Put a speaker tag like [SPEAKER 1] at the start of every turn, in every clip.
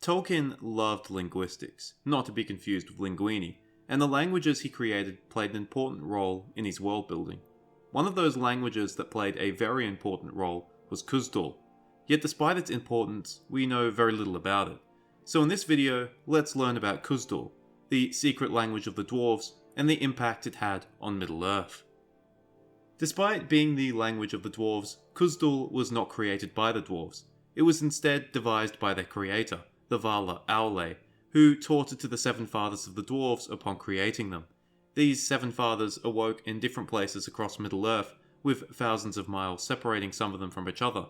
[SPEAKER 1] Tolkien loved linguistics, not to be confused with linguini, and the languages he created played an important role in his world building. One of those languages that played a very important role was Khuzdul, yet despite its importance, we know very little about it. So in this video, let's learn about Khuzdul, the secret language of the Dwarves, and the impact it had on Middle-earth. Despite being the language of the Dwarves, Khuzdul was not created by the Dwarves. It was instead devised by their creator, the Vala Aule, who taught it to the seven fathers of the Dwarves upon creating them. These seven fathers awoke in different places across Middle-earth, with thousands of miles separating some of them from each other.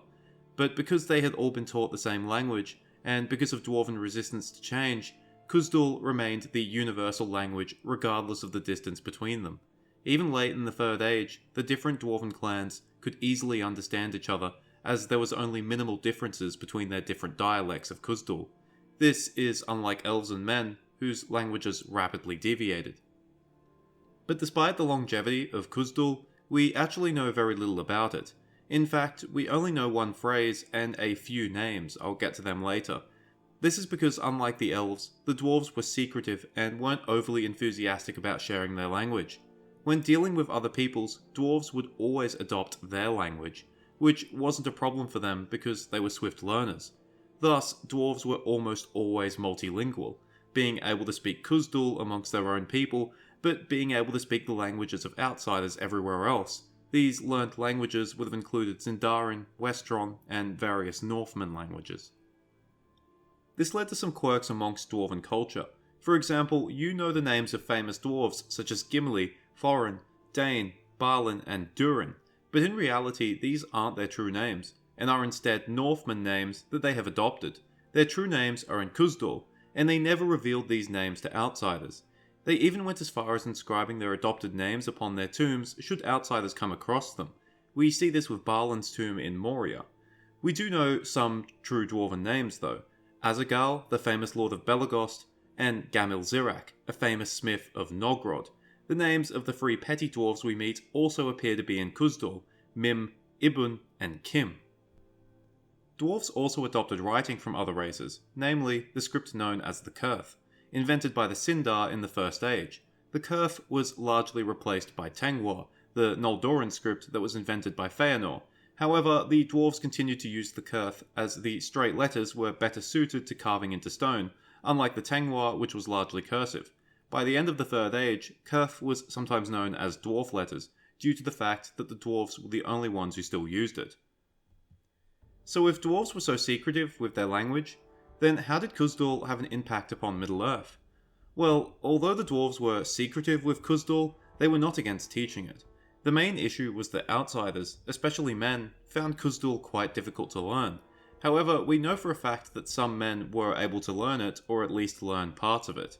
[SPEAKER 1] But because they had all been taught the same language, and because of Dwarven resistance to change, Khuzdul remained the universal language regardless of the distance between them. Even late in the Third Age, the different Dwarven clans could easily understand each other, as there was only minimal differences between their different dialects of Khuzdul. This is unlike elves and men, whose languages rapidly deviated. But despite the longevity of Khuzdul, we actually know very little about it. In fact, we only know one phrase and a few names. I'll get to them later. This is because, unlike the elves, the dwarves were secretive and weren't overly enthusiastic about sharing their language. When dealing with other peoples, dwarves would always adopt their language, which wasn't a problem for them because they were swift learners. Thus, dwarves were almost always multilingual, being able to speak Khuzdul amongst their own people, but being able to speak the languages of outsiders everywhere else. These learnt languages would have included Sindarin, Westron, and various Northman languages. This led to some quirks amongst dwarven culture. For example, you know the names of famous dwarves such as Gimli, Thorin, Dain, Balin, and Durin, but in reality these aren't their true names, and are instead Northman names that they have adopted. Their true names are in Khuzdul, and they never revealed these names to outsiders. They even went as far as inscribing their adopted names upon their tombs should outsiders come across them. We see this with Balin's tomb in Moria. We do know some true dwarven names though. Azagal, the famous lord of Belagost, and Gamil Zirak, a famous smith of Nogrod. The names of the three petty dwarves we meet also appear to be in Khuzdul: Mim, Ibun, and Kim. Dwarves also adopted writing from other races, namely the script known as the Kurth, invented by the Sindar in the First Age. The Kurth was largely replaced by Tengwar, the Noldoran script that was invented by Feanor. However, the dwarves continued to use the Kurth as the straight letters were better suited to carving into stone, unlike the Tengwar, which was largely cursive. By the end of the Third Age, Kurth was sometimes known as dwarf letters, due to the fact that the dwarves were the only ones who still used it. So if dwarves were so secretive with their language, then how did Khuzdul have an impact upon Middle-earth? Well, although the dwarves were secretive with Khuzdul, they were not against teaching it. The main issue was that outsiders, especially men, found Khuzdul quite difficult to learn. However, we know for a fact that some men were able to learn it, or at least learn parts of it.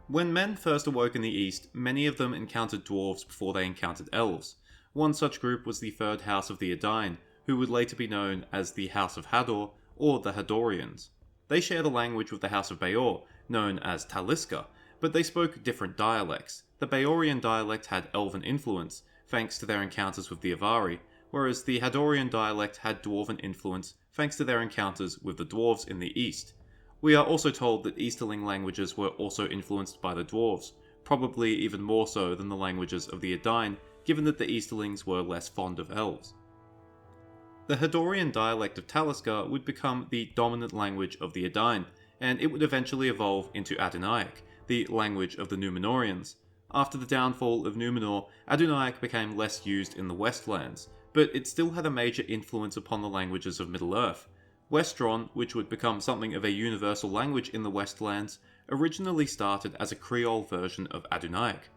[SPEAKER 1] When men first awoke in the East, many of them encountered dwarves before they encountered elves. One such group was the third house of the Edain, who would later be known as the House of Hador, or the Hadorians. They shared a language with the House of Beor, known as Taliska, but they spoke different dialects. The Beorian dialect had elven influence, thanks to their encounters with the Avari, whereas the Hadorian dialect had dwarven influence, thanks to their encounters with the dwarves in the east. We are also told that Easterling languages were also influenced by the dwarves, probably even more so than the languages of the Edain, given that the Easterlings were less fond of elves. The Hadorian dialect of Taliska would become the dominant language of the Edain, and it would eventually evolve into Adunaic, the language of the Númenóreans. After the downfall of Númenor, Adunaic became less used in the Westlands, but it still had a major influence upon the languages of Middle-earth. Westron, which would become something of a universal language in the Westlands, originally started as a Creole version of Adunaic.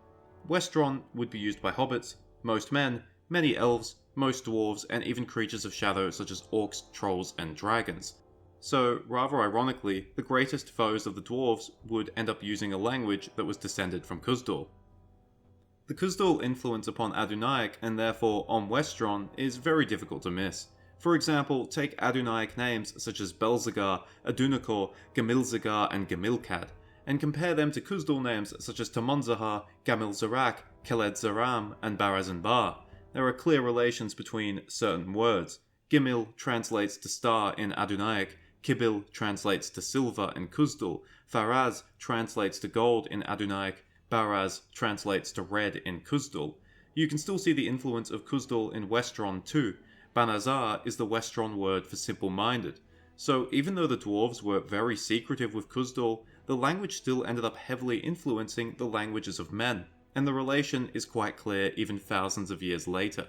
[SPEAKER 1] Westron would be used by hobbits, most men, many elves, most dwarves, and even creatures of shadow such as orcs, trolls, and dragons. So, rather ironically, the greatest foes of the dwarves would end up using a language that was descended from Khuzdul. The Khuzdul influence upon Adunaic, and therefore on Westron, is very difficult to miss. For example, take Adunaic names such as Belzagar, Adunakor, Gamilzagar, and Gamilcad, and compare them to Khuzdul names such as Tamonzahar, Gamilzarak, Keled Zaram, and Barazanbar. There are clear relations between certain words. Gimil translates to star in Adunaic, Kibil translates to silver in Khuzdul, Faraz translates to gold in Adunaic, Baraz translates to red in Khuzdul. You can still see the influence of Khuzdul in Westron too. Banazar is the Westron word for simple-minded. So even though the Dwarves were very secretive with Khuzdul, the language still ended up heavily influencing the languages of men, and the relation is quite clear even thousands of years later.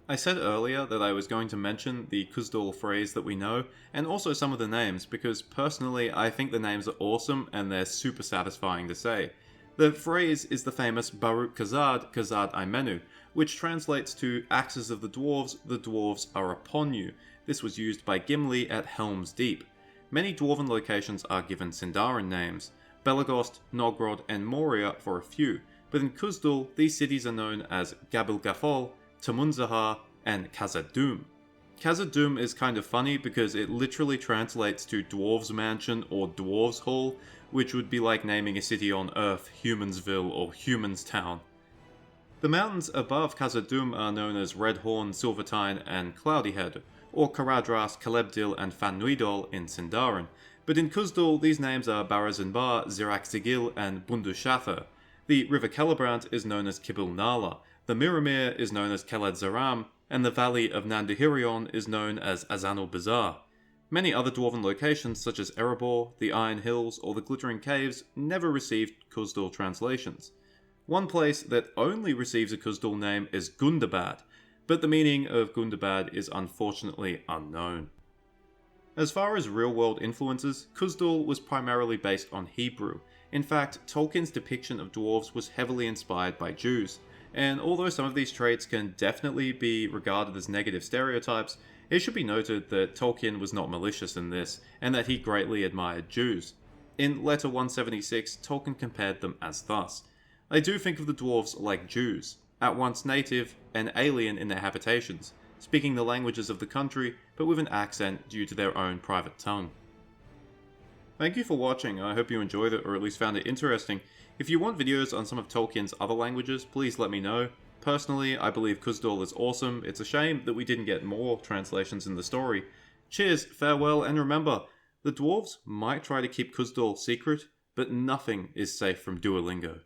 [SPEAKER 1] I said earlier that I was going to mention the Khuzdul phrase that we know, and also some of the names, because personally I think the names are awesome and they're super satisfying to say. The phrase is the famous Baruk Khazad, Khazad Aimenu, which translates to Axes of the Dwarves are upon you. This was used by Gimli at Helm's Deep. Many Dwarven locations are given Sindarin names, Belagost, Nogrod, and Moria for a few, but in Khuzdul these cities are known as Gabil Gafol, Tamunzahar, and Khazad-dûm. Khazad-dûm is kind of funny because it literally translates to Dwarves Mansion or Dwarves Hall, which would be like naming a city on Earth Humansville or Humanstown. The mountains above Khazad-dûm are known as Redhorn, Silvertine, and Cloudyhead, or Karadras, Kalebdil, and Fannuidol in Sindarin, but in Khuzdul these names are Barazanbar, Zirak-Zigil, and Bundushatha. The river Celebrant is known as Kibil Nala, the Miramir is known as Keled Zaram, and the valley of Nandahirion is known as Azanul Bazaar. Many other Dwarven locations such as Erebor, the Iron Hills, or the Glittering Caves never received Khuzdul translations. One place that only receives a Khuzdul name is Gundabad, but the meaning of Gundabad is unfortunately unknown. As far as real-world influences, Khuzdul was primarily based on Hebrew. In fact, Tolkien's depiction of dwarves was heavily inspired by Jews, and although some of these traits can definitely be regarded as negative stereotypes, it should be noted that Tolkien was not malicious in this, and that he greatly admired Jews. In Letter 176, Tolkien compared them as thus: I do think of the dwarves like Jews, at once native and alien in their habitations, speaking the languages of the country, but with an accent due to their own private tongue. Thank you for watching. I hope you enjoyed it, or at least found it interesting. If you want videos on some of Tolkien's other languages, please let me know. Personally, I believe Khuzdul is awesome. It's a shame that we didn't get more translations in the story. Cheers, farewell, and remember, the dwarves might try to keep Khuzdul secret, but nothing is safe from Duolingo.